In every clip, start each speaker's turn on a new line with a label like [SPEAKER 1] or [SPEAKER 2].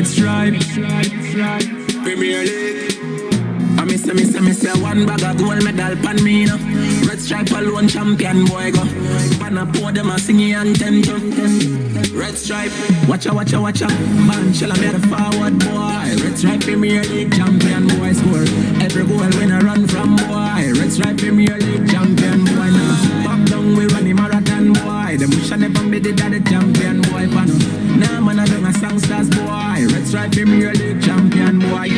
[SPEAKER 1] Red Stripe, Premier League. I miss one bag of gold medal pan me no. Red Stripe alone champion boy go. Pan a pour them a singing anthem to. Red Stripe, watcha. Man shall I be the forward boy. Red Stripe Premier League champion boy score. Every goal when I run from boy. Red Stripe Premier League champion boy now. Pop down we run the marathon boy. The bush and never made it that the champion boy pano. Nah man I done a songsters boy. Red Stripe Premier League champion boy.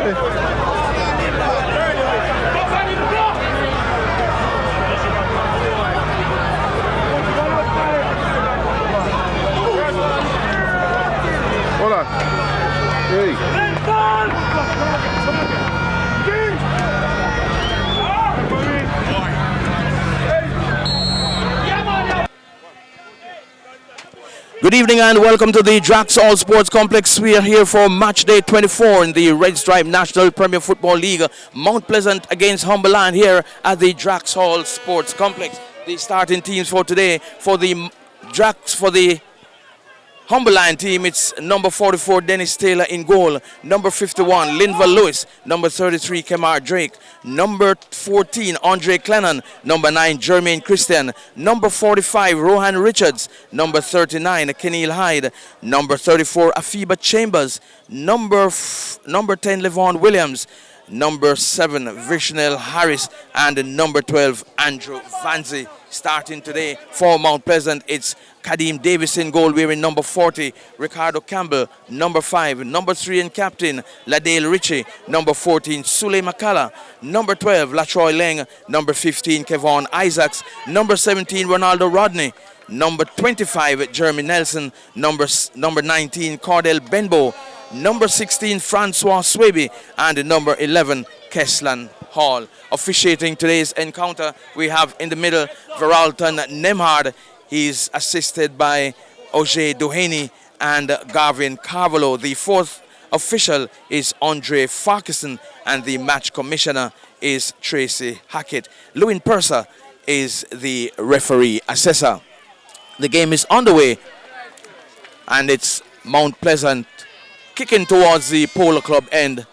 [SPEAKER 2] Hold on. Hey.
[SPEAKER 3] Good evening and welcome to the Drax Hall Sports Complex. We are here for match day 24 in the Red Stripe National Premier Football League. Mount Pleasant against Humble Lion here at the Drax Hall Sports Complex. The starting teams for today for the Humble Lion team, it's number 44, Dennis Taylor in goal. Number 51, Linval Lewis. Number 33, Kemar Drake. Number 14, Andre Clennon. Number 9, Jermaine Christian. Number 45, Rohan Richards. Number 39, Keneal Hyde. Number 34, Afiba Chambers. Number 10, Levon Williams. Number 7, Vishnel Harris. And number 12, Andrew Vanzi. Starting today for Mount Pleasant, it's Kadeem Davis in goal, wearing number 40, Ricardo Campbell, number 5, number 3 and captain, Ladale Ritchie, number 14, Sule Makala, number 12, Latroy Leng, number 15, Kevon Isaacs, number 17, Ronaldo Rodney, number 25, Jeremy Nelson, number 19, Cordell Benbow, number 16, Francois Swaby, and number 11, Keslan Hall. Officiating today's encounter, we have in the middle Veralton Nemhard. He's assisted by Oje Doheny and Garvin Carvalho. The fourth official is Andre Farquharson, and the match commissioner is Tracy Hackett. Lewin Purser is the referee assessor. The game is underway, and it's Mount Pleasant kicking towards the Polo Club end.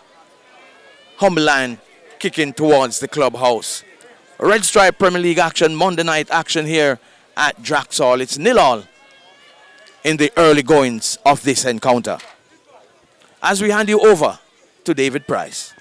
[SPEAKER 3] Humble Lion kicking towards the clubhouse. Red Stripe Premier League action, Monday night action here at Drax Hall. It's 0-0 in the early goings of this encounter. As we hand you over to David Price.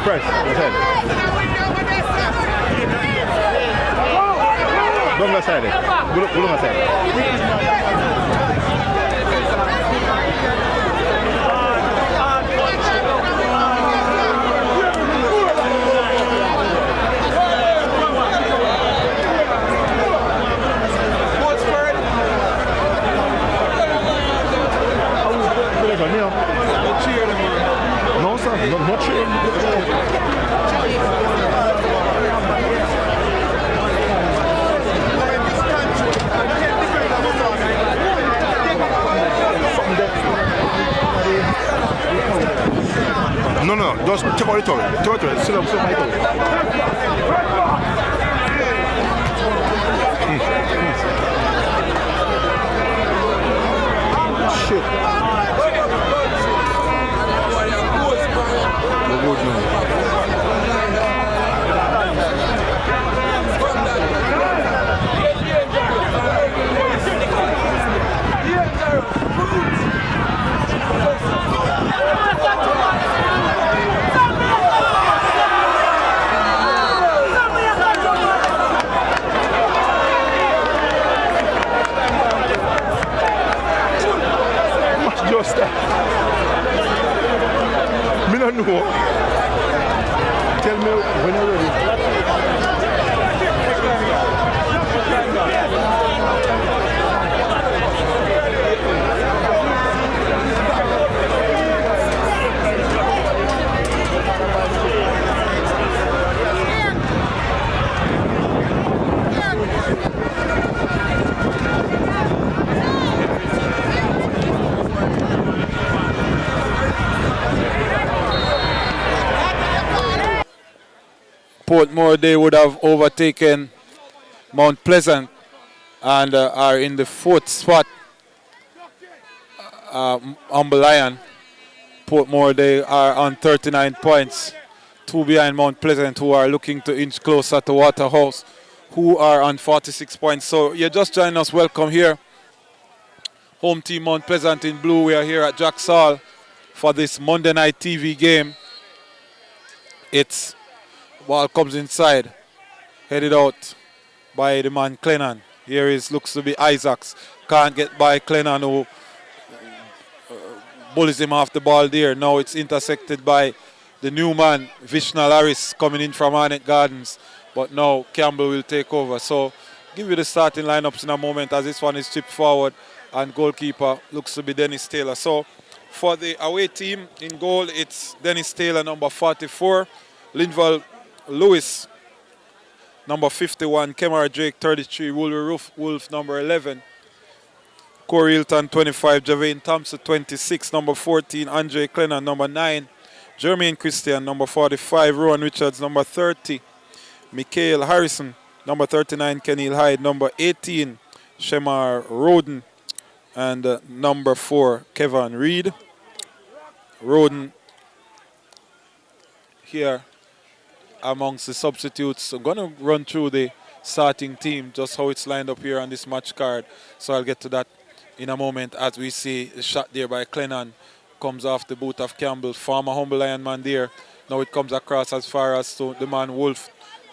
[SPEAKER 2] Fresh, go ahead. Don't go side. Go on side. No, sir, not cheering. No, just take out the towel. Take out the towel. Sit up, my towel. Shit. Just that. Me don't know. Tell me when you're ready.
[SPEAKER 4] Portmore, they would have overtaken Mount Pleasant and are in the 4th spot. Humble Lion. Portmore, they are on 39 points. 2 behind Mount Pleasant, who are looking to inch closer to Waterhouse, who are on 46 points. So you're just joining us. Welcome here. Home team Mount Pleasant in blue. We are here at Drax Hall for this Monday night TV game. It's ball comes inside, headed out by the man Clennon. Here is looks to be Isaacs. Can't get by Clennon, who bullies him off the ball there. Now it's intersected by the new man, Vishnal Harris, coming in from Arnett Gardens. But now Campbell will take over. So give you the starting lineups in a moment as this one is chipped forward. And goalkeeper looks to be Dennis Taylor. So for the away team in goal, it's Dennis Taylor, number 44. Linval Lewis, number 51. Kemar Drake, 33. Wolf, number 11. Corey Hilton, 25. Javane Thompson, 26. Number 14. Andre Clennon, number 9. Jermaine Christian, number 45. Rowan Richards, number 30. Mikhail Harrison, number 39. Kenil Hyde, number 18. Shemar Roden. And number 4, Kevin Reed. Roden here amongst the substitutes. I'm going to run through the starting team, just how it's lined up here on this match card. So I'll get to that in a moment as we see the shot there by Clennon. Comes off the boot of Campbell, former Humble Lion man there. Now it comes across as far as to the man Wolf.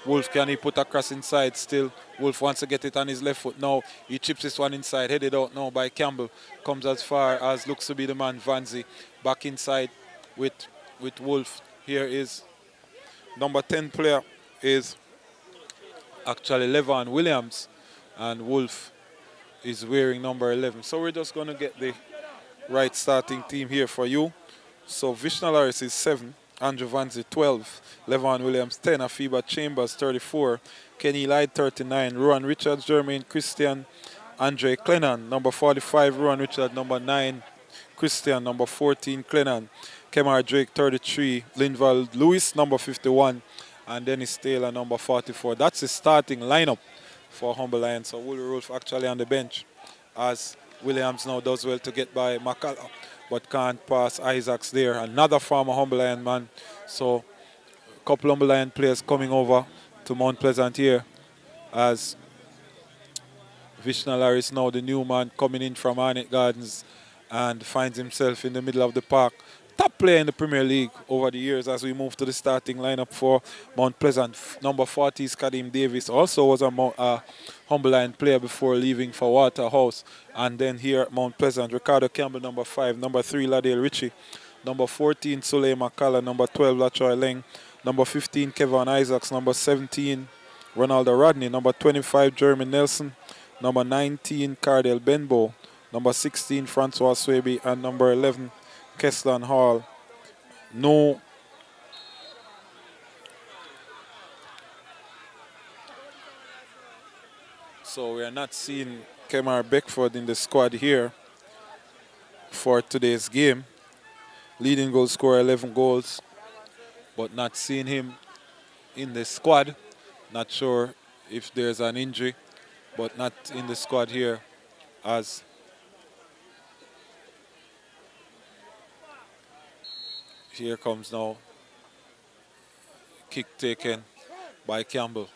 [SPEAKER 4] Wolf, can he put across inside still? Wolf wants to get it on his left foot. Now he chips this one inside, headed out now by Campbell. Comes as far as looks to be the man Vanzi. Back inside with Wolf. Here is number 10 player is actually Levan Williams. And Wolf is wearing number 11. So we're just going to get the right starting team here for you. So Vishnal Harris is 7. Andrew Vanzi 12, Levan Williams 10, Afiba Chambers 34, Kenny Lyde 39, Rowan Richards, Jermaine Christian, Andre Clennon, number 45, Rowan Richards, number 9, Christian, number 14, Clennon, Kemar Drake 33, Linval Lewis, number 51, and Dennis Taylor, number 44. That's the starting lineup for Humble Lion. So Willie Rolf actually on the bench as Williams now does well to get by McCullough, but can't pass Isaacs there. Another former Humble Lion man. So a couple Humble Lion players coming over to Mount Pleasant here as Vishnal Harris now the new man coming in from Arnett Gardens and finds himself in the middle of the park. top player in the Premier League over the years as we move to the starting lineup for Mount Pleasant. Number 40 is Kadeem Davis, also was a Humble Lion player before leaving for Waterhouse. And then here at Mount Pleasant, Ricardo Campbell, number 5, number 3, Ladale Ritchie, number 14, Soleil Makala, number 12, Latroy Leng, number 15, Kevin Isaacs, number 17, Ronaldo Rodney, number 25, Jeremy Nelson, number 19, Cardell Benbow, number 16, Francois Swaby, and number 11, Keslan Hall. No. So we are not seeing Kemar Beckford in the squad here for today's game. Leading goal scorer, 11 goals, but not seeing him in the squad. Not sure if there's an injury, but not in the squad here as here comes now. Kick taken by Campbell.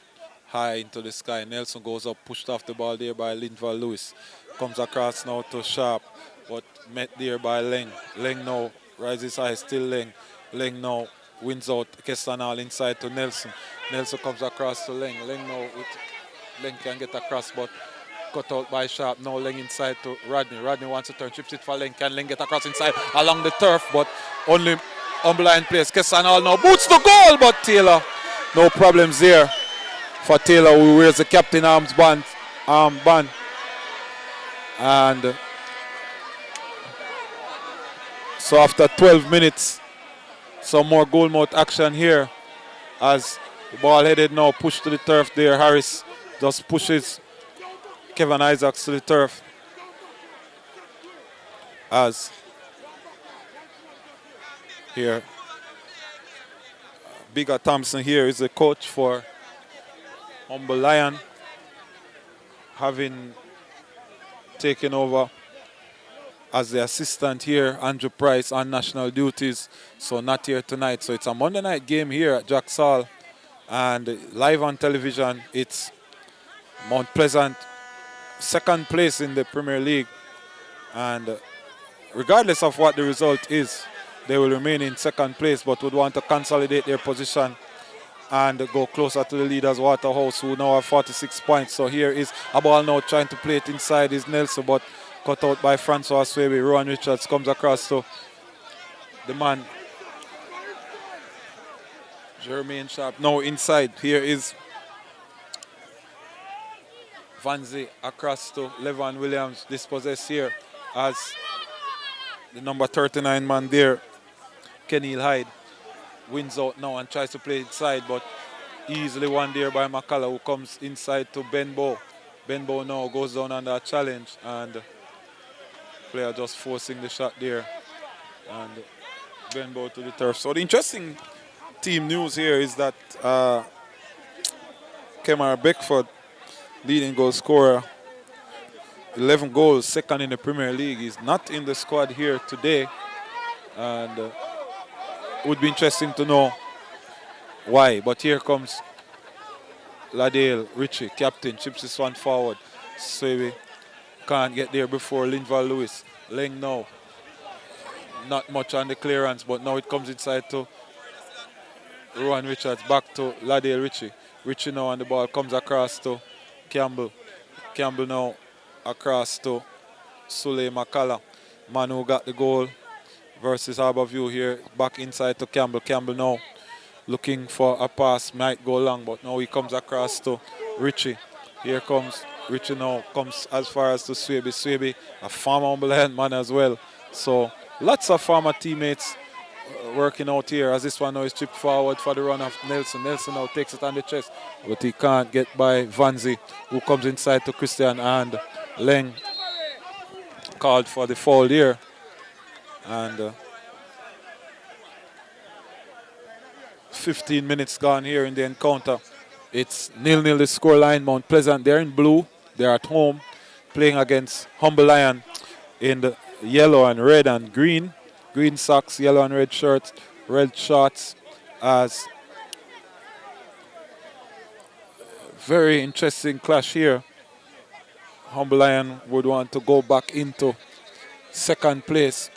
[SPEAKER 4] High into the sky. Nelson goes up, pushed off the ball there by Linval Lewis. Comes across now to Sharp, but met there by Leng. Leng now rises high, still Leng. Leng now wins out. Kestanal inside to Nelson. Nelson comes across to Leng. Leng now Leng can get across, but cut out by Sharp. Now Leng inside to Rodney. Rodney wants to turn, chips it for Leng. Can Leng get across inside along the turf, but only Humble Lion plays. Kestanal now boots the goal, but Taylor, no problems there for Taylor, who wears the captain armband. And so after 12 minutes, some more goal mouth action here as the ball headed now, pushed to the turf there. Harris just pushes Kevin Isaacs to the turf as here Bigger Thompson here is the coach for Humble Lion, having taken over as the assistant here, Andrew Price, on national duties, so not here tonight. So it's a Monday night game here at Drax Hall, and live on television, it's Mount Pleasant, second place in the Premier League, and regardless of what the result is, they will remain in second place, but would want to consolidate their position and go closer to the leaders, Waterhouse, who now have 46 points. So here is a ball now trying to play it inside is Nelson, but cut out by Francois Swaby. Rowan Richards comes across to the man, Jermaine Sharp. Now inside, here is Vanzi across to Levan Williams, dispossessed here as the number 39 man there, Kenil Hyde, wins out now and tries to play inside, but easily won there by McCullough, who comes inside to Benbow. Benbow now goes down under a challenge, and player just forcing the shot there, and Benbow to the turf. So the interesting team news here is that Kemar Beckford, leading goal scorer, 11 goals, second in the Premier League, is not in the squad here today, and it would be interesting to know why. But here comes Ladale Ritchie, captain, chips this one forward. Swaby can't get there before Linval Lewis. Leng now, not much on the clearance, but now it comes inside to Rowan Richards, back to Ladale Ritchie. Ritchie now on the ball, comes across to Campbell. Campbell now across to Soleil Makala. Man who got the goal versus Harborview here, back inside to Campbell. Campbell now looking for a pass, might go long, but now he comes across to Ritchie. Here comes Ritchie now, comes as far as to Swaby. Swaby, a former Humble Lion man as well. So lots of former teammates working out here as this one now is chipped forward for the run of Nelson. Nelson now takes it on the chest, but he can't get by Vanzi, who comes inside to Christian, and Leng called for the foul here. And 15 minutes gone here in the encounter. It's 0-0 the scoreline. Mount Pleasant, they're in blue. They're at home playing against Humble Lion in the yellow and red and green. Green socks, yellow and red shirts, red shorts. As very interesting clash here. Humble Lion would want to go back into second place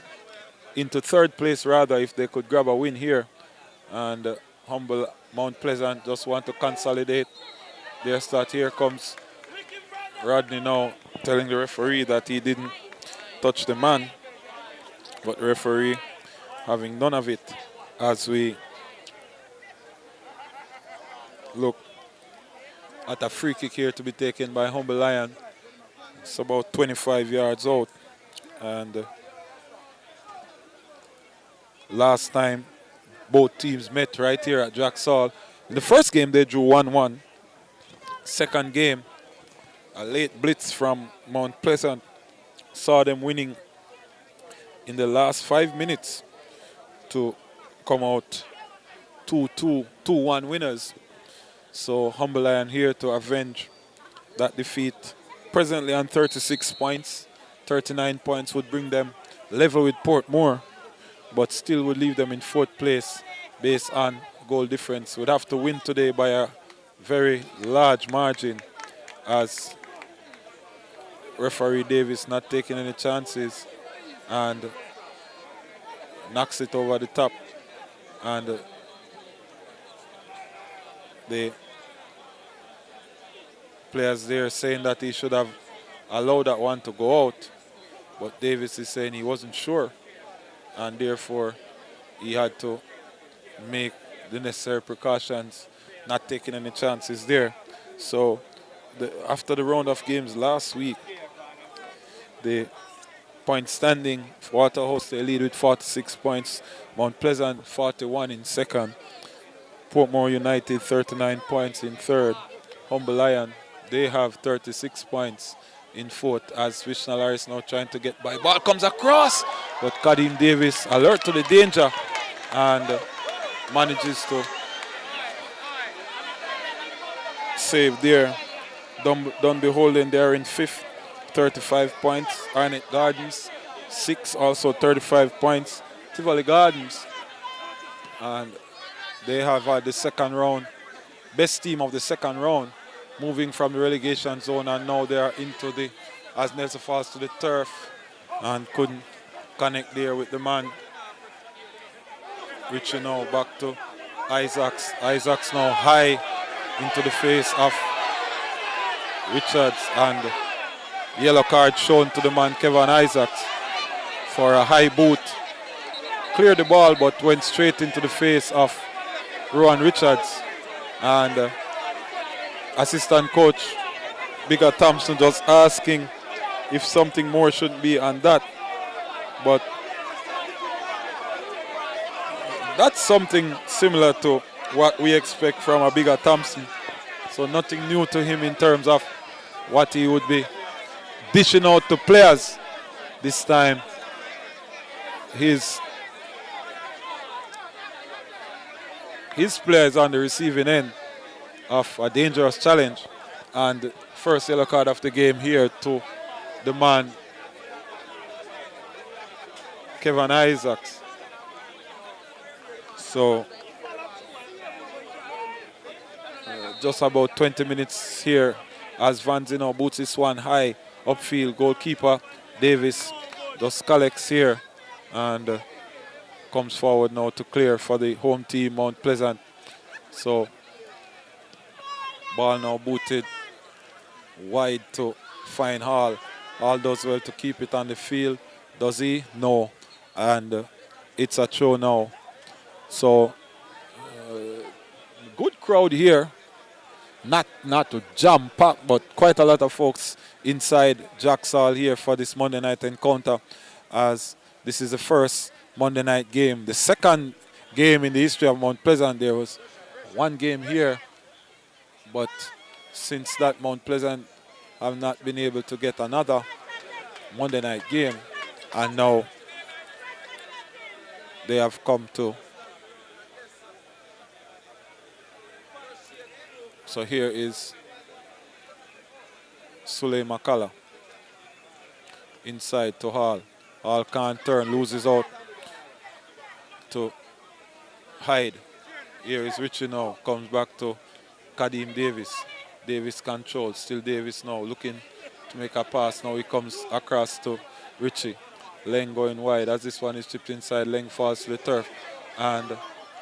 [SPEAKER 4] into third place rather if they could grab a win here. And Humble Mount Pleasant just want to consolidate their start. Here comes Rodney now telling the referee that he didn't touch the man, but the referee having none of it as we look at a free kick here to be taken by Humble Lion. It's about 25 yards out, and last time both teams met right here at Drax Hall. In the first game they drew 1-1. Second game, a late blitz from Mount Pleasant saw them winning in the last 5 minutes to come out 2-1 winners. So Humble Lion here to avenge that defeat. Presently on 36 points. 39 points would bring them level with Portmore, but still would leave them in fourth place based on goal difference. Would have to win today by a very large margin, as referee Davis not taking any chances and knocks it over the top. And the players there saying that he should have allowed that one to go out, but Davis is saying he wasn't sure, and therefore he had to make the necessary precautions, not taking any chances there. So after the round of games last week, the point standing for Waterhouse, they lead with 46 points. Mount Pleasant 41 in second. Portmore United 39 points in third. Humble Lion, they have 36 points in fourth, as Vishal Harris now trying to get by. Ball comes across, but Kadim Davis alert to the danger and manages to save there. Done beholding there in fifth, 35 points. Arnett Gardens, 6, also 35 points. Tivoli Gardens, and they have had the second round, best team of the second round, moving from the relegation zone, and now they are into the, as Nelson falls to the turf and couldn't connect there with the man. Richie now back to Isaacs. Isaacs now high into the face of Richards, and yellow card shown to the man Kevin Isaacs for a high boot. Cleared the ball but went straight into the face of Rowan Richards, and assistant coach Bigger Thompson just asking if something more should be on that, but that's something similar to what we expect from a Bigger Thompson. So nothing new to him in terms of what he would be dishing out to players. This time his player is on the receiving end of a dangerous challenge, and first yellow card of the game here to the man Kevin Isaacs. So just about 20 minutes here as Van Zino boots this one high upfield. Goalkeeper Davis just collects here and comes forward now to clear for the home team, Mount Pleasant. So ball now booted wide to Fine Hall. Hall does well to keep it on the field. Does he? No. And it's a throw now. So good crowd here. Not to jam pack, but quite a lot of folks inside Drax Hall here for this Monday night encounter, as this is the first Monday night game. The second game in the history of Mount Pleasant. There was one game here, but since that, Mount Pleasant have not been able to get another Monday night game, and now they have come to. So here is Sule Makala inside to Hall. Hall can't turn, loses out to Hyde. Here is Richie now, comes back to Kadim Davis. Davis controls, still Davis now looking to make a pass. Now he comes across to Richie. Leng going wide as this one is chipped inside. Leng falls to the turf. And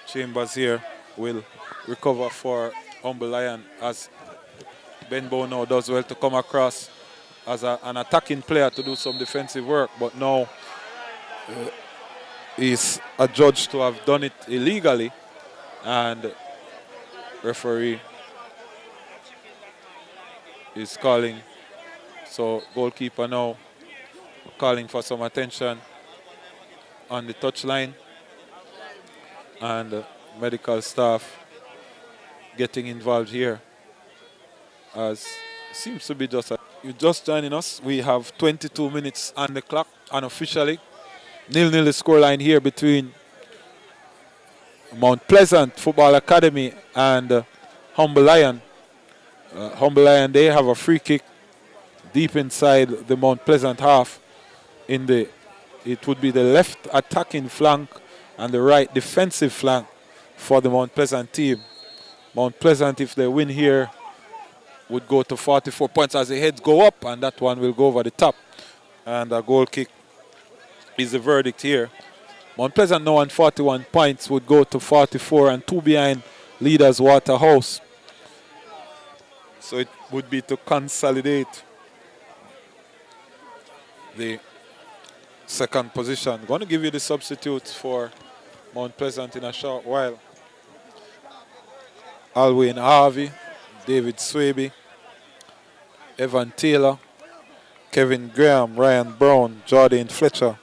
[SPEAKER 4] Chambers here will recover for Humble Lion as Benbow now does well to come across as an attacking player to do some defensive work. But now he's adjudged to have done it illegally. And referee is calling. So goalkeeper now calling for some attention on the touchline, and medical staff getting involved here as seems to be just you're just joining us. We have 22 minutes on the clock unofficially. 0-0 the scoreline here between Mount Pleasant Football Academy and Humble Lion. Humble Lion, they have a free kick deep inside the Mount Pleasant half. It would be the left attacking flank and the right defensive flank for the Mount Pleasant team. Mount Pleasant, if they win here, would go to 44 points as the heads go up, and that one will go over the top. And a goal kick is the verdict here. Mount Pleasant now on 41 points would go to 44 and 2 behind leaders Waterhouse. So it would be to consolidate the second position. I'm going to give you the substitutes for Mount Pleasant in a short while. Alwyn Harvey, David Swaby, Evan Taylor, Kevin Graham, Ryan Brown, Jordan Fletcher,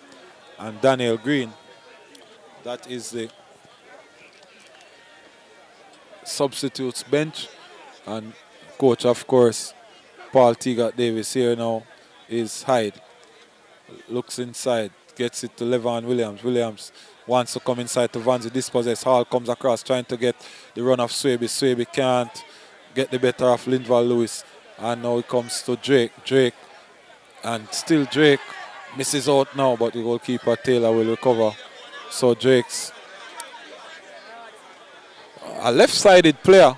[SPEAKER 4] and Daniel Green. That is the substitutes bench. And coach, of course, Paul Teagat Davis here now is Hyde. Looks inside, gets it to Levan Williams. Williams wants to come inside to Vanzi, dispossess. Hall comes across trying to get the run of Swaby. Swaby can't get the better of Linval Lewis. And now it comes to Drake. Drake, and still Drake misses out now, but the goalkeeper Taylor will recover. So Drake's a left-sided player,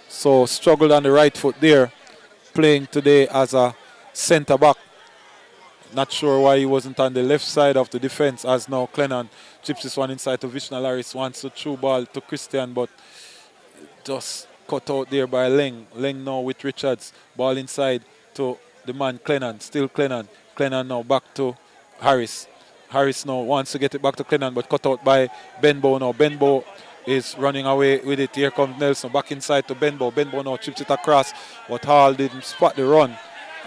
[SPEAKER 4] so struggled on the right foot there, playing today as a centre-back. Not sure why he wasn't on the left side of the defense, as now Clennon chips this one inside to Vishnu Laris, wants to throw ball to Christian, but just cut out there by Leng. Leng now with Richards, ball inside to the man Clennon, still Clennon. Clennon now back to Harris. Harris now wants to get it back to Clennon, but cut out by Benbow now. Benbow is running away with it. Here comes Nelson, back inside to Benbow. Benbow now chips it across, but Hall didn't spot the run,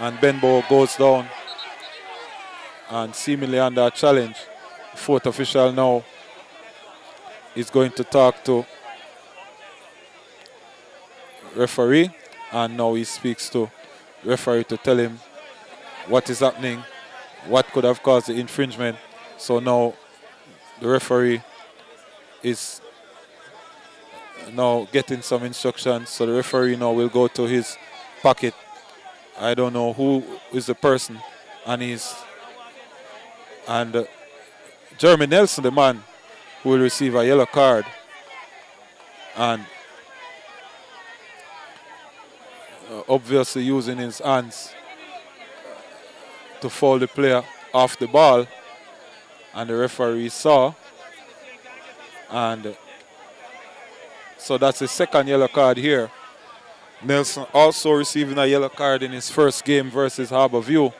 [SPEAKER 4] and Benbow goes down and seemingly under a challenge. The fourth official now is going to talk to referee, and now he speaks to referee to tell him what is happening, what could have caused the infringement. So now the referee is now getting some instructions. So the referee now will go to his pocket. I don't know who is the person, and Jeremy Nelson, the man who will receive a yellow card, and obviously using his hands to foul the player off the ball, and the referee saw, and so that's the second yellow card here. Nelson also receiving a yellow card in his first game versus Harborview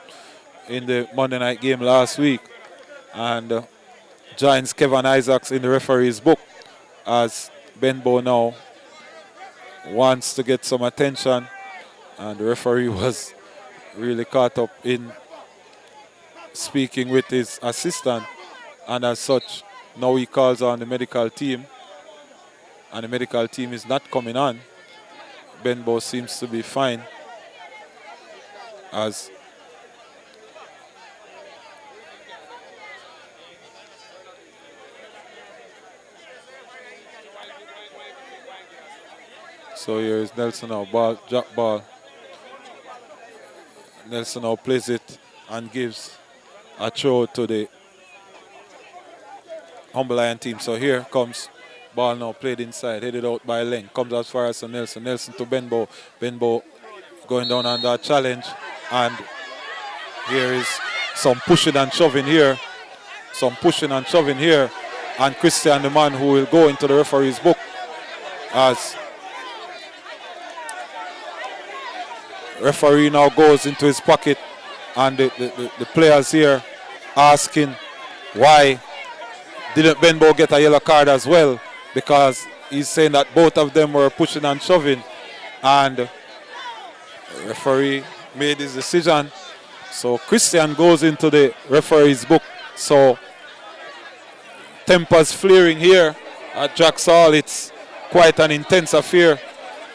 [SPEAKER 4] in the Monday night game last week. And joins Kevin Isaacs in the referee's book, as Benbow now wants to get some attention, and the referee was really caught up in speaking with his assistant, and as such now he calls on the medical team, and the medical team is not coming on. Benbow seems to be fine, as so here is Nelson now, ball, drop ball. Nelson now plays it and gives a throw to the Humble Lion team. So here comes ball now played inside, headed out by Leng. Comes as far as Nelson. Nelson to Benbow. Benbow going down under a challenge. And here is some pushing and shoving here some pushing and shoving here. And Christian, the man who will go into the referee's book, as referee now goes into his pocket, and the players here asking why didn't Benbow get a yellow card as well, because he's saying that both of them were pushing and shoving, and the referee made his decision. So Christian goes into the referee's book. So tempers flaring here at Drax Hall. It's quite an intense affair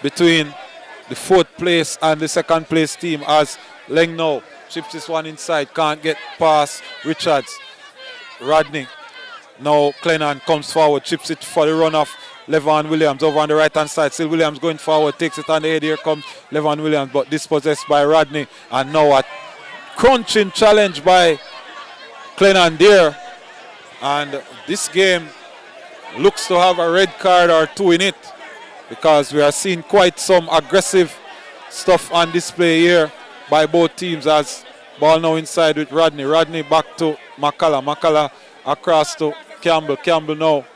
[SPEAKER 4] between the 4th place and the 2nd place team, as Leng now chips this one inside, can't get past Richards. Rodney, now Clennon comes forward, chips it for the runoff. Levan Williams over on the right hand side. Still Williams going forward, takes it on the head. Here comes Levan Williams, but dispossessed by Rodney. And now a crunching challenge by Clennon there. And this game looks to have a red card or 2 in it, because we are seeing quite some aggressive stuff on display here by both teams. As ball now inside with Rodney. Rodney back to McCullough. McCullough across to Campbell. Campbell now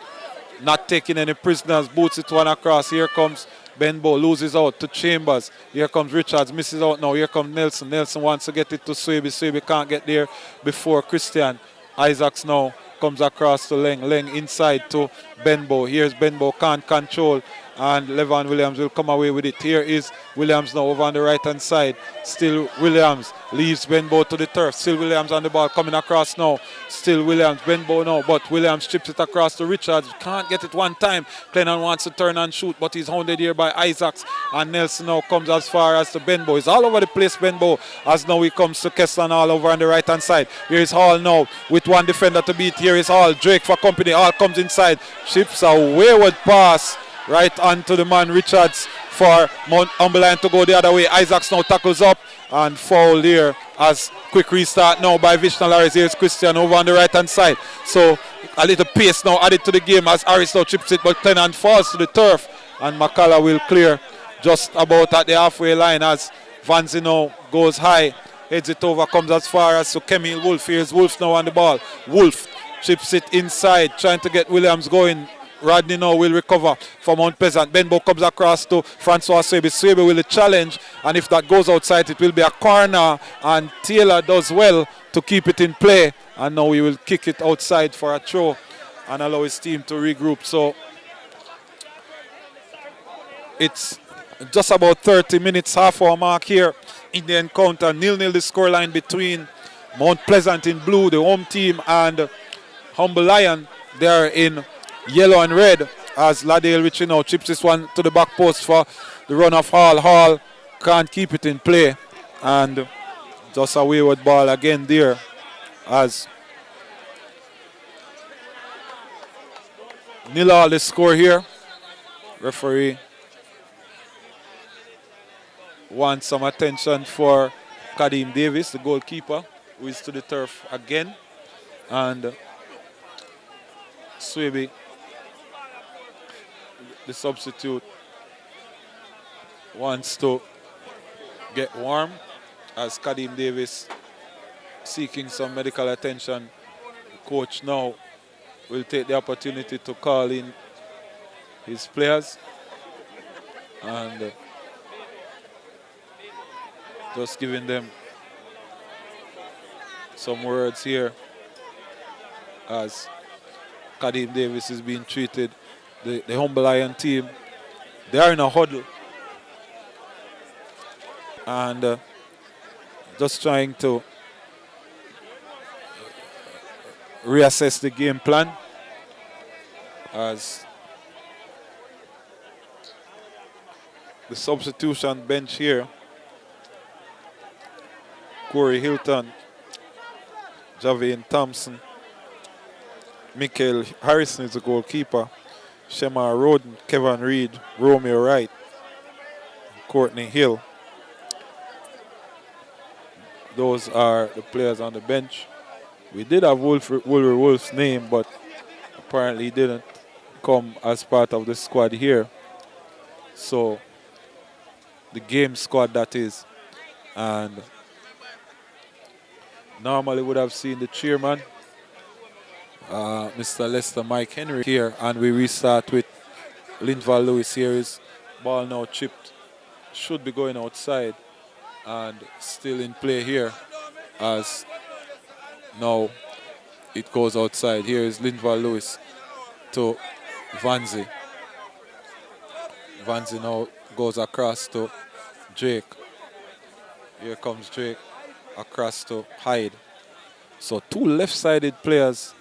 [SPEAKER 4] not taking any prisoners. Boots it one across. Here comes Benbow. Loses out to Chambers. Here comes Richards. Misses out now. Here comes Nelson. Nelson wants to get it to Swaby. Swaby can't get there before Christian. Isaacs now comes across to Leng. Leng inside to Benbow. Here's Benbow. Can't control. And Levan Williams will come away with it. Here is Williams now over on the right hand side. Still Williams leaves Benbow to the turf. Still Williams on the ball coming across now. Still Williams, Benbow now, but Williams chips it across to Richards. Can't get it one time. Clennon wants to turn and shoot, but he's hounded here by Isaacs. And Nelson now comes as far as to Benbow. He's all over the place, Benbow, as now he comes to Keslan all over on the right hand side. Here is Hall now with one defender to beat. Here is Hall. Drake for company. Hall comes inside. Chips a wayward pass right onto the man Richards for Humble Lion to go the other way. Isaacs now tackles up and foul here, as quick restart now by Vishnu Harris. Here's Christian over on the right hand side. So a little pace now added to the game as Harris now chips it, but Clennon falls to the turf, and McCullough will clear just about at the halfway line as Vanzi now goes high, heads it over, comes as far as to Kemil Wolf. Here's Wolf now on the ball. Wolf chips it inside, trying to get Williams going. Rodney now will recover for Mount Pleasant. Benbow comes across to Francois Swaby. Swaby will challenge, and if that goes outside, it will be a corner, and Taylor does well to keep it in play. And now he will kick it outside for a throw and allow his team to regroup. So it's just about 30 minutes, half-hour mark here in the encounter. 0-0 the scoreline between Mount Pleasant in blue, the home team, and Humble Lion. They are in yellow and red, as Ladale Richie now chips this one to the back post for the run of Hall. Hall can't keep it in play, and just a wayward ball again there, as 0-0 the score here. Referee wants some attention for Kadeem Davis, the goalkeeper, who is to the turf again, and Swaby, the substitute, wants to get warm, as Kadeem Davis seeking some medical attention. The coach now will take the opportunity to call in his players and just giving them some words here, as Kadeem Davis is being treated. The Humble Lion team, they are in a huddle and just trying to reassess the game plan, as the substitution bench here: Corey Hilton, Javane Thompson, Michael Harrison is the goalkeeper, Shemar Roden, Kevin Reed, Romeo Wright, Courtney Hill. Those are the players on the bench. We did have Wolver Wolf's name, but apparently he didn't come as part of the squad here. So the game squad, that is. And normally would have seen the chairman Mr. Lester Mike Henry here, and we restart with Linval Lewis. Here is ball now chipped, should be going outside, and still in play here as now it goes outside. Here is Linval Lewis to Vanzi. Vanzi now goes across to Drake. Here comes Drake across to Hyde. So two left-sided players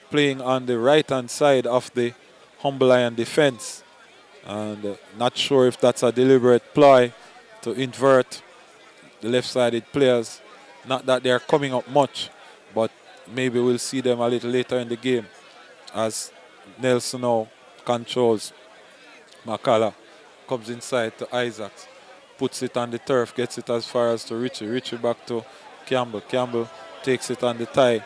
[SPEAKER 4] playing on the right-hand side of the Humble Lion defense. And not sure if that's a deliberate ploy to invert the left-sided players. Not that they're coming up much, but maybe we'll see them a little later in the game as Nelson now controls McCullough, comes inside to Isaacs, puts it on the turf, gets it as far as to Richie. Richie back to Campbell. Campbell takes it on the tie.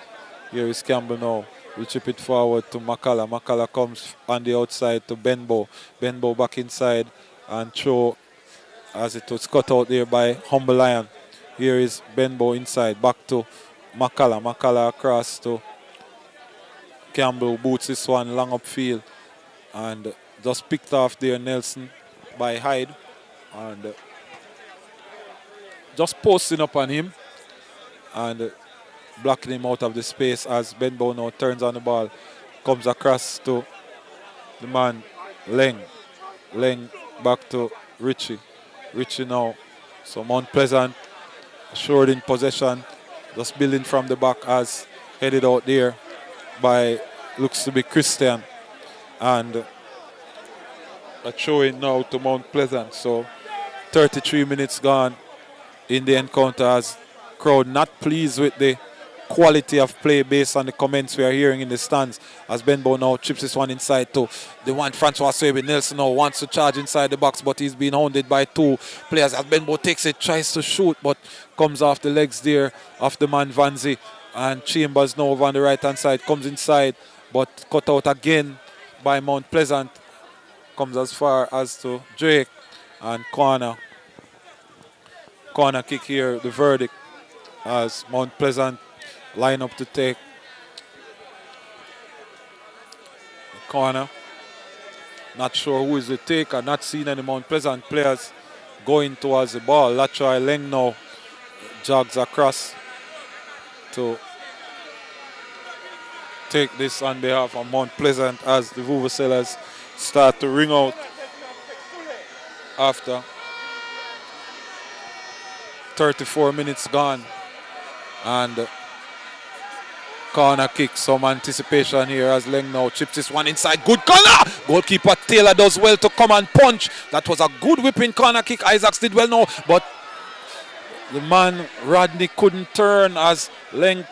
[SPEAKER 4] Here is Campbell now. We chip it forward to McCullough. McCullough comes on the outside to Benbow. Benbow back inside and throw as it was cut out there by Humble Lion. Here is Benbow inside, back to McCullough. McCullough across to Campbell, boots this one long upfield. And just picked off there Nelson by Hyde. And just posting up on him. And blocking him out of the space as Benbow now turns on the ball. Comes across to the man, Leng. Leng back to Richie. Richie now. So Mount Pleasant assured in possession. Just building from the back as headed out there by, looks to be Christian. And a throw-in now to Mount Pleasant. So 33 minutes gone in the encounter as crowd not pleased with the quality of play based on the comments we are hearing in the stands as Benbow now chips this one inside to the one Francois Swebe. Nelson now wants to charge inside the box, but he's been hounded by two players as Benbow takes it, tries to shoot, but comes off the legs there of the man Vanzi. And Chambers now over on the right hand side comes inside, but cut out again by Mount Pleasant. Comes as far as to Drake and corner kick here, the verdict as Mount Pleasant line up to take the corner. Not sure who is the taker. Not seen any Mount Pleasant players going towards the ball. Latroy Leng now jogs across to take this on behalf of Mount Pleasant as the Vuvuzelas start to ring out after 34 minutes gone. And corner kick, some anticipation here as Leng now chips this one inside. Good corner! Goalkeeper Taylor does well to come and punch. That was a good whipping corner kick. Isaacs did well now, but the man Rodney couldn't turn as Leng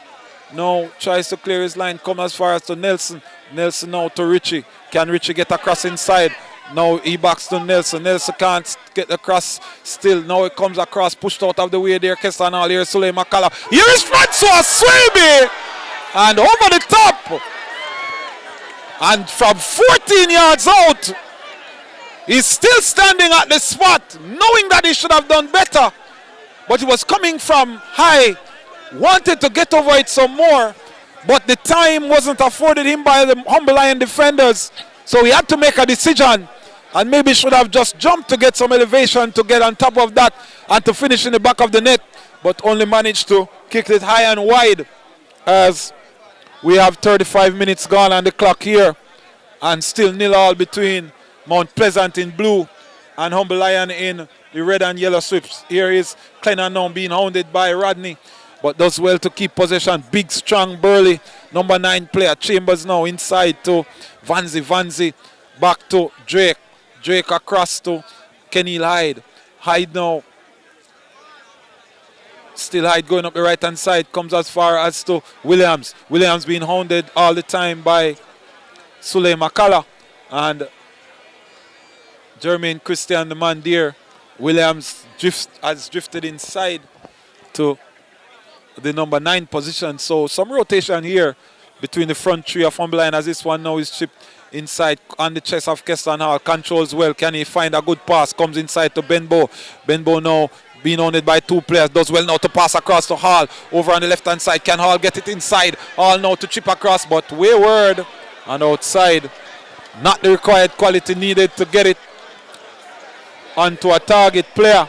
[SPEAKER 4] now tries to clear his line, come as far as to Nelson. Nelson now to Richie. Can Richie get across inside? Now he backs to Nelson. Nelson can't get across still. Now it comes across, pushed out of the way there. Kestanal, here is Suley McCullough. Here is Francois Swebe! And over the top. And from 14 yards out, he's still standing at the spot, knowing that he should have done better. But he was coming from high, wanted to get over it some more, but the time wasn't afforded him by the Humble Lion defenders. So he had to make a decision and maybe should have just jumped to get some elevation to get on top of that and to finish in the back of the net, but only managed to kick it high and wide as we have 35 minutes gone on the clock here and still 0-0 between Mount Pleasant in blue and Humble Lion in the red and yellow sweeps. Here is Clennon now being hounded by Rodney, but does well to keep possession. Big, strong, burly number 9 player. Chambers now inside to Vanzi. Vanzi back to Drake. Drake across to Kenil Hyde. Hyde now. Still Hyde going up the right hand side. Comes as far as to Williams. Williams being hounded all the time by Suley McCullough. And Jermaine Christian, the man there. Williams has drifted inside to the number 9 position. So some rotation here between the front three of Humble Lion as this one now is chipped inside on the chest of Keston Hall. Controls well. Can he find a good pass? Comes inside to Benbow. Benbow now being owned by 2 players. Does well now to pass across to Hall. Over on the left-hand side. Can Hall get it inside? Hall now to chip across, but wayward and outside. Not the required quality needed to get it onto a target player,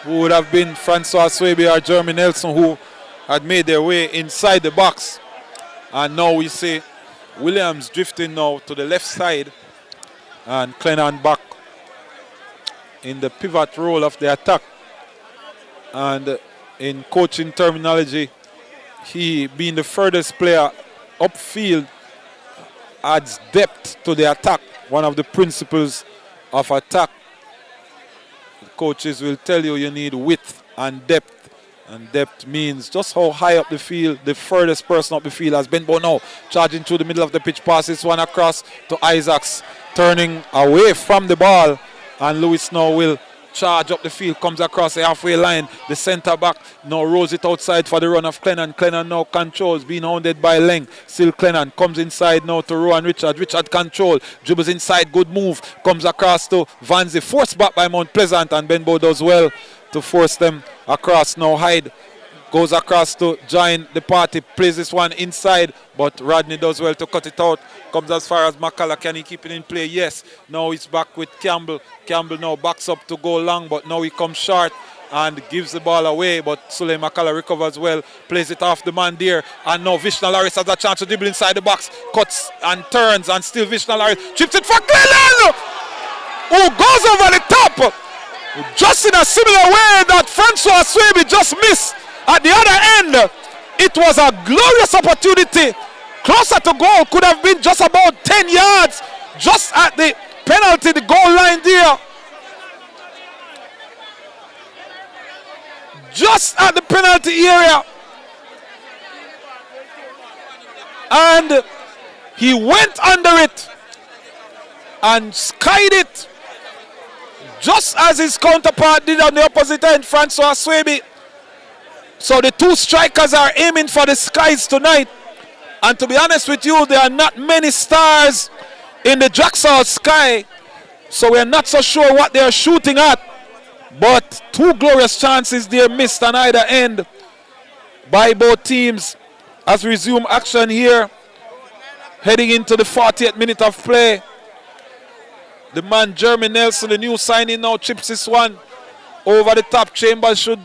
[SPEAKER 4] who would have been Francois Swebe or Jeremy Nelson, who had made their way inside the box. And now we see Williams drifting now to the left side, and Clennon back in the pivot role of the attack. And in coaching terminology, he being the furthest player upfield adds depth to the attack. One of the principles of attack. The coaches will tell you need width and depth. And depth means just how high up the field the furthest person up the field has been. But now, charging through the middle of the pitch, passes one across to Isaacs, turning away from the ball. And Lewis now will charge up the field, comes across the halfway line. The centre back now rolls it outside for the run of Clennon. Clennon now controls, being hounded by Leng. Still Clennon comes inside now to Rowan Richard. Richard control, dribbles inside, good move. Comes across to Vanzi, forced back by Mount Pleasant, and Benbow does well to force them across. Now Hyde goes across to join the party, plays this one inside, but Rodney does well to cut it out. Comes as far as McCullough. Can he keep it in play? Yes. Now he's back with Campbell. Campbell now backs up to go long, but now he comes short and gives the ball away. But Suley McCullough recovers well, plays it off the man there. And now Vishnu Larris has a chance to dribble inside the box, cuts and turns, and still Vishnu Larris chips it for Clennon, who goes over the top, just in a similar way that Francois Swebe just missed. At the other end, it was a glorious opportunity. Closer to goal, could have been just about 10 yards, just at the penalty, the goal line there. Just at the penalty area. And he went under it and skied it, just as his counterpart did on the opposite end, Francois Swebe. So the 2 strikers are aiming for the skies tonight. And to be honest with you, there are not many stars in the Drax Hall sky. So we're not so sure what they're shooting at. But 2 glorious chances there missed on either end by both teams as we resume action here. Heading into the 40th minute of play. The man Jeremy Nelson, the new signing, now chips this one over the top. Chambers should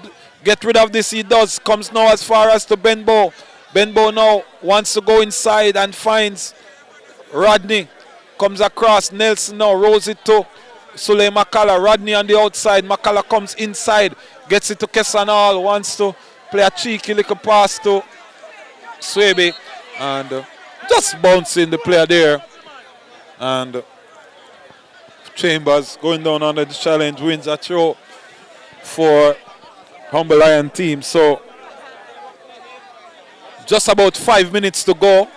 [SPEAKER 4] get rid of this. He does. Comes now as far as to Benbow. Benbow now wants to go inside and finds Rodney. Comes across. Nelson now rolls it to Suley McCullough. Rodney on the outside. McCullough comes inside. Gets it to Kessanal. Wants to play a cheeky little pass to Swebe. And just bouncing the player there. And Chambers going down under the challenge. Wins a throw for Humble Lion team. So just about 5 minutes to go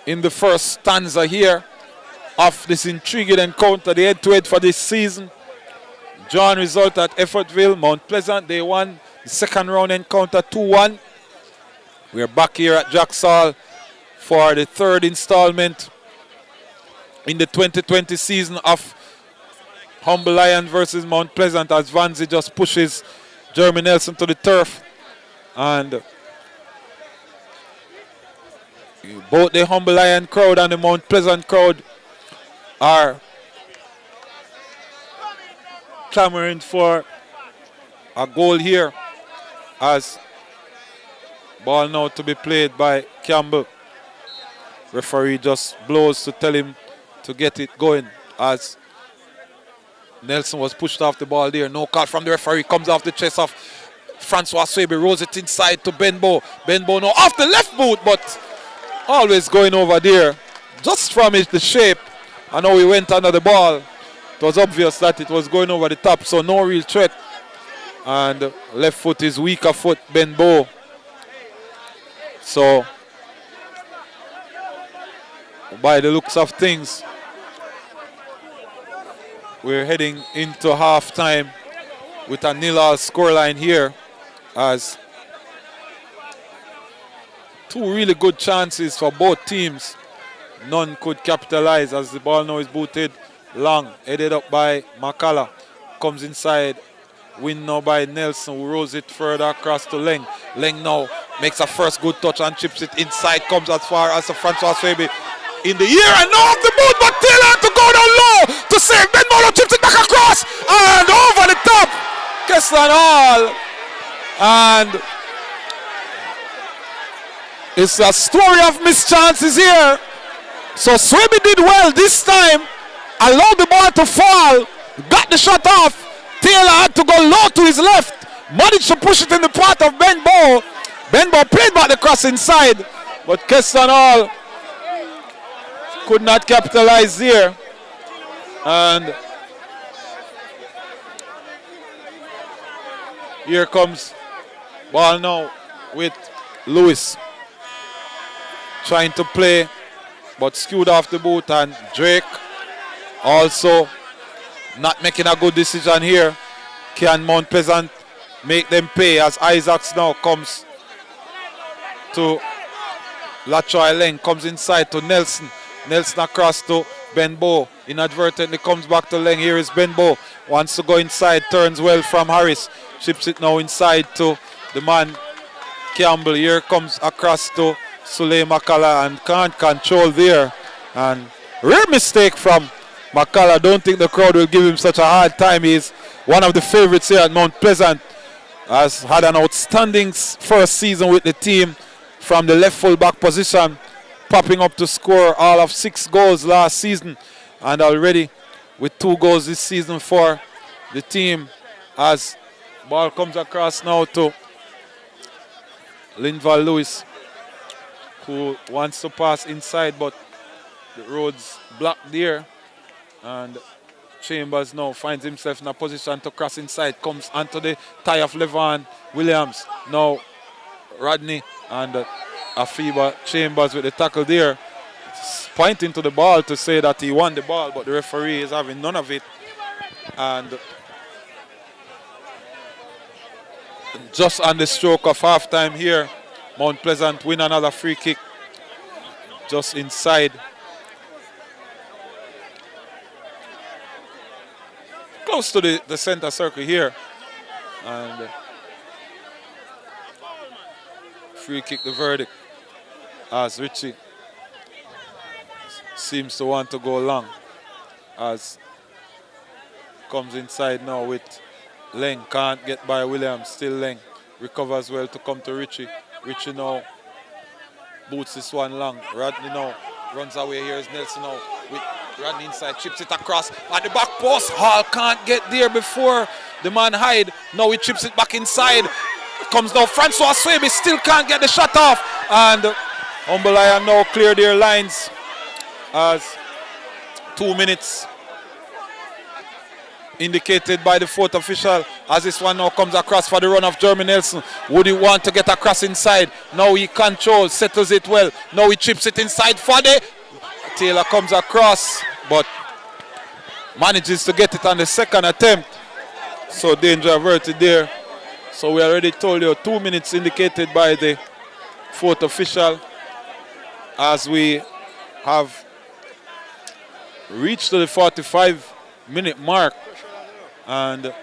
[SPEAKER 4] in the first stanza here of this intriguing encounter, the head-to-head for this season. Drawn result at Effortville, Mount Pleasant. They won the second round encounter 2-1. We're back here at Drax Hall for the 3rd installment in the 2020 season of Humble Lion versus Mount Pleasant, as Vanzi just pushes Jeremy Nelson to the turf. And both the Humble Lion crowd and the Mount Pleasant crowd are clamoring for a goal here, as ball now to be played by Campbell. Referee just blows to tell him to get it going, as Nelson was pushed off the ball there. No call from the referee. Comes off the chest of Francois Swebe. Rolls it inside to Benbow. Benbow now off the left boot, but always going over there. Just from the shape. I know he went under the ball. It was obvious that it was going over the top, so no real threat. And left foot is weaker foot, Benbow. So, by the looks of things, we're heading into halftime with a 0-0 scoreline here, as 2 really good chances for both teams. None could capitalize, as the ball now is booted long, headed up by McCullough. Comes inside Win now by Nelson, who rolls it further across to Leng. Leng now makes a first good touch and chips it inside, comes as far as the Francois Swaby in the air and now off the boot, but Taylor to go down low to save. Ben Molo chips it back across and over the top. Keslan Hall. And it's a story of missed chances here. So Swaby did well this time, allowed the ball to fall, got the shot off. Taylor had to go low to his left, managed to push it in the path of Ben Bow. Ben Bow played back the cross inside, but Keston Hall could not capitalize here. And here comes ball now with Lewis trying to play, but skewed off the boot, and Drake also not making a good decision here. Can Mount Pleasant make them pay as Isaacs now comes to Latroy Leng, comes inside to Nelson. Nelson across to Benbow. Inadvertently comes back to Leng. Here is Benbow. Wants to go inside. Turns well from Harris. Chips it now inside to the man Campbell. Here comes across to Suley McCullough and can't control there. And rare mistake from McCullough. Don't think the crowd will give him such a hard time. He's one of the favorites here at Mount Pleasant. Has had an outstanding first season with the team from the left full-back position, popping up to score all of 6 goals last season, and already with 2 goals this season for the team. As ball comes across now to Linval Lewis, who wants to pass inside, but the road's blocked there, and Chambers now finds himself in a position to cross inside, comes onto the tie of Levan Williams. Now Rodney and Afiba Chambers with the tackle there, pointing to the ball to say that he won the ball, but the referee is having none of it. And just on the stroke of halftime here, Mount Pleasant win another free kick just inside. Close to the center circle here. And free kick the verdict as Richie seems to want to go long, as comes inside now with Leng. Can't get by Williams. Still Leng recovers well to come to Richie. Richie now boots this one long. Rodney now runs away. Here's Nelson now with Rodney inside, chips it across at the back post. Hall can't get there before the man Hyde. Now he chips it back inside. Comes now Francois Swaby, still can't get the shot off. And Humble Lion now clear their lines as 2 minutes indicated by the 4th official, as this one now comes across for the run of Jeremy Nelson. Would he want to get across inside? Now he controls, settles it well. Now he chips it inside for the Taylor comes across, but manages to get it on the second attempt. So danger averted there. So we already told you 2 minutes indicated by the 4th official, as we have reached to the 45-minute mark, and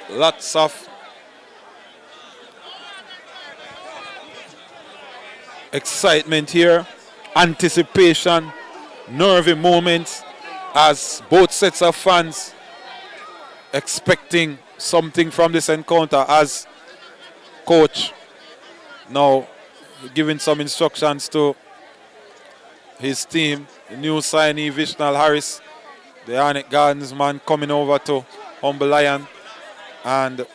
[SPEAKER 4] lots of excitement here, anticipation, nervy moments, as both sets of fans expecting something from this encounter, as coach now giving some instructions to his team. The new signee Vishnal Harris, the Arnett Gardens man, coming over to Humble Lion, and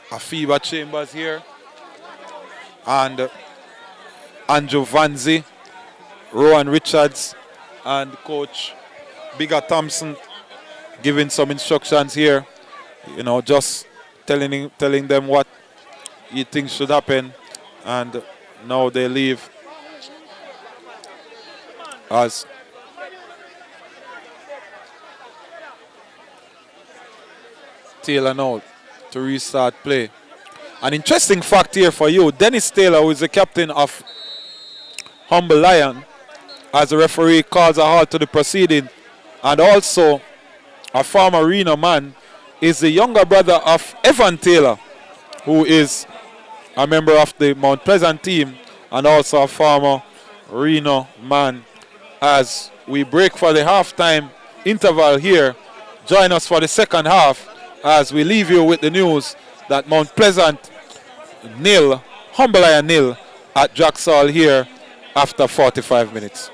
[SPEAKER 4] Afiba Chambers here, and Andrew Vanzi, Rowan Richards, and coach Bigger Thompson giving some instructions here, you know, just telling them what he thinks should happen. And now they leave as Taylor now to restart play. An interesting fact here for you: Dennis Taylor, who is the captain of Humble Lion, as the referee calls a halt to the proceeding, and also a former Reno man, is the younger brother of Evan Taylor, who is a member of the Mount Pleasant team and also a former Reno man. As we break for the halftime interval here, join us for the second half as we leave you with the news that Mount Pleasant 0, Humble Lion 0 at Drax Hall here after 45 minutes.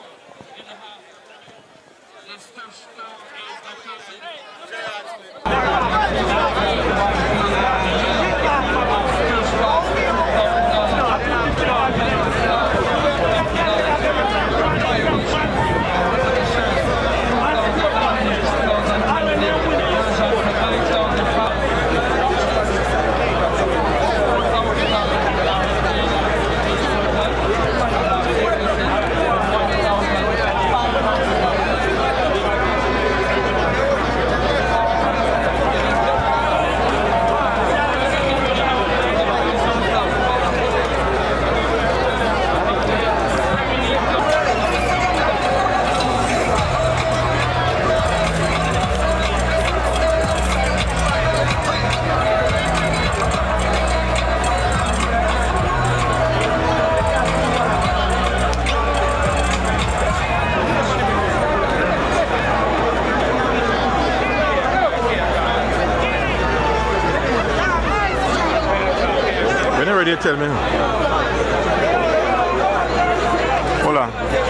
[SPEAKER 2] When you're ready, tell me. Hold on.